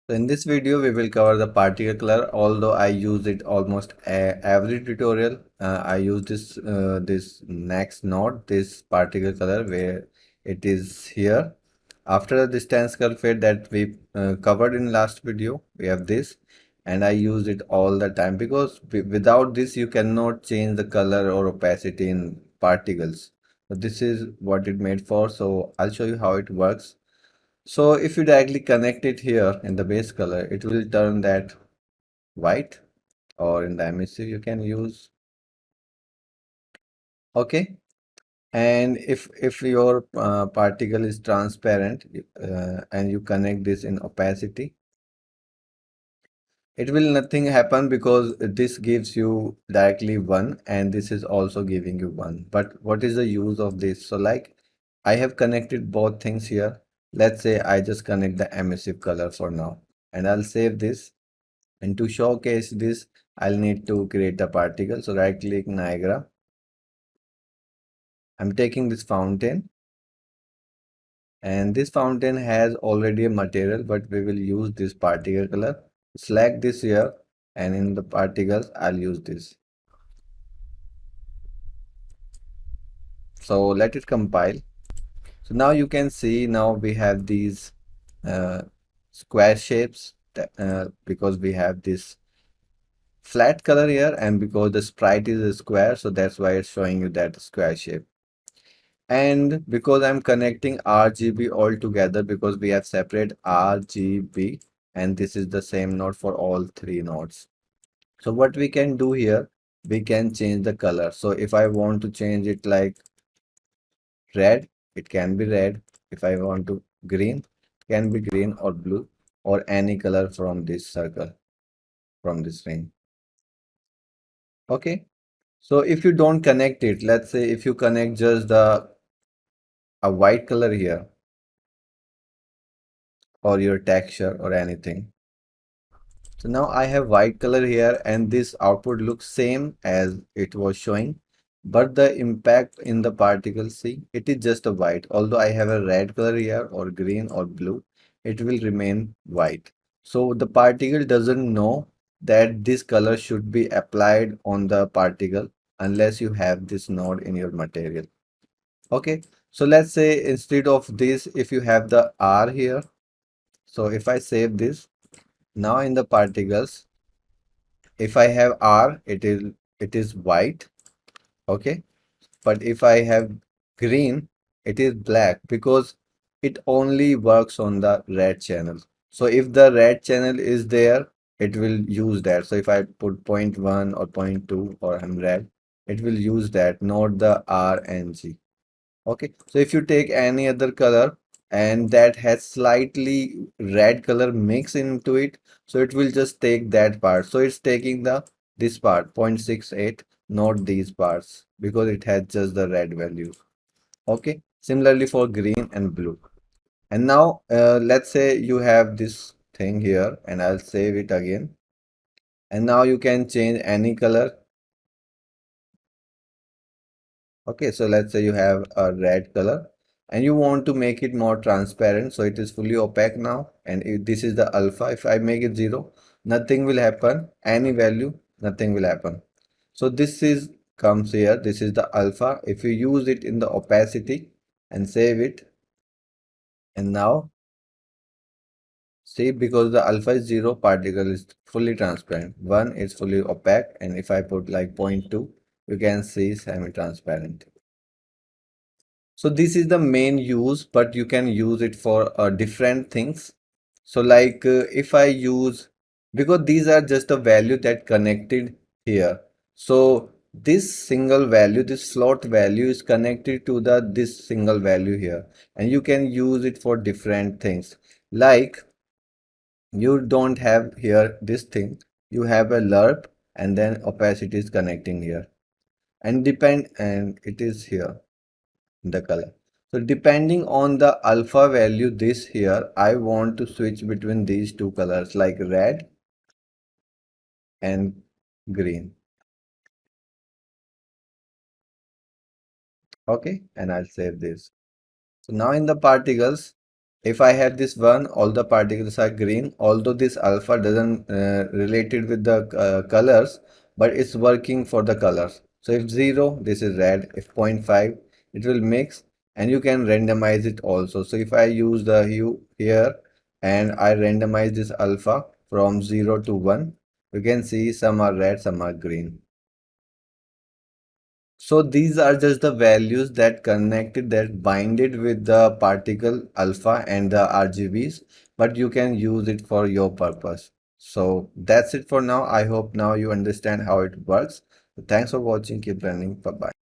So in this video, we will cover the particle color. Although I use it almost every tutorial, I use this next node, this particle color, where it is here. After the distance curve fade that we covered in last video, we have this, and I use it all the time because without this you cannot change the color or opacity in particles. So this is what it made for. So I'll show you how it works. So if you directly connect it here in the base color, it will turn that white, or in the emissive you can use. Okay. And if your particle is transparent and you connect this in opacity, it will nothing happen because this gives you directly 1 and this is also giving you 1. But what is the use of this? So like I have connected both things here. Let's say I just connect the emissive color for now, and I'll save this. And to showcase this, I'll need to create a particle. So right click Niagara. I'm taking this fountain, and this fountain has already a material, but we will use this particle color. Select this here, and in the particles, I'll use this. So let it compile. So now you can see now we have these uh, square shapes because we have this flat color here, and because the sprite is a square, so that's why it's showing you that square shape. And because I'm connecting RGB all together, because we have separate RGB, and this is the same node for all three nodes. So what we can do here, we can change the color. So if I want to change it like red, it can be red. If I want to green, it can be green or blue or any color from this circle, from this ring. Okay. So if you don't connect it, let's say if you connect just a white color here, or your texture or anything. So now I have white color here, and this output looks same as it was showing, but the impact in the particle, see, it is just a white. Although I have a red color here or green or blue, it will remain white. So the particle doesn't know that this color should be applied on the particle unless you have this node in your material. Okay, so let's say instead of this, if you have the R here, so if I save this, now in the particles, if I have R, it is white, okay? But if I have green, it is black because it only works on the red channel. So if the red channel is there, it will use that. So if I put 0.1 or 0.2 or I'm red, it will use that, not the R and G. Okay, so if you take any other color and that has slightly red color mix into it, so it will just take that part. So it's taking this part 0.68, not these parts, because it has just the red value. Okay, similarly for green and blue. And now let's say you have this thing here, and I'll save it again. And now you can change any color. Okay, so let's say you have a red color and you want to make it more transparent, so it is fully opaque now, and if this is the alpha. If I make it 0, nothing will happen. Any value, nothing will happen. So this is comes here, this is the alpha. If you use it in the opacity and save it, and now see, because the alpha is 0, particle is fully transparent. 1 is fully opaque, and if I put like 0.2, you can see semi-transparent. So this is the main use, but you can use it for different things. So like if I use, because these are just a value that connected here. So this single value, this float value is connected to this single value here, and you can use it for different things. Like you don't have here this thing, you have a lerp, and then opacity is connecting here, and it is here the color. So depending on the alpha value, this here, I want to switch between these two colors like red and green. Okay, and I'll save this. So now in the particles, if I have this one, all the particles are green, although this alpha doesn't related with the colors, but it's working for the colors. So if 0, this is red. If zero point 0.5, it will mix, and you can randomize it also. So if I use the hue here and I randomize this alpha from 0 to 1, you can see some are red, some are green. So these are just the values that connected, that binded with the particle alpha and the RGBs, but you can use it for your purpose. So that's it for now. I hope now you understand how it works. Thanks for watching. Keep learning. Bye bye.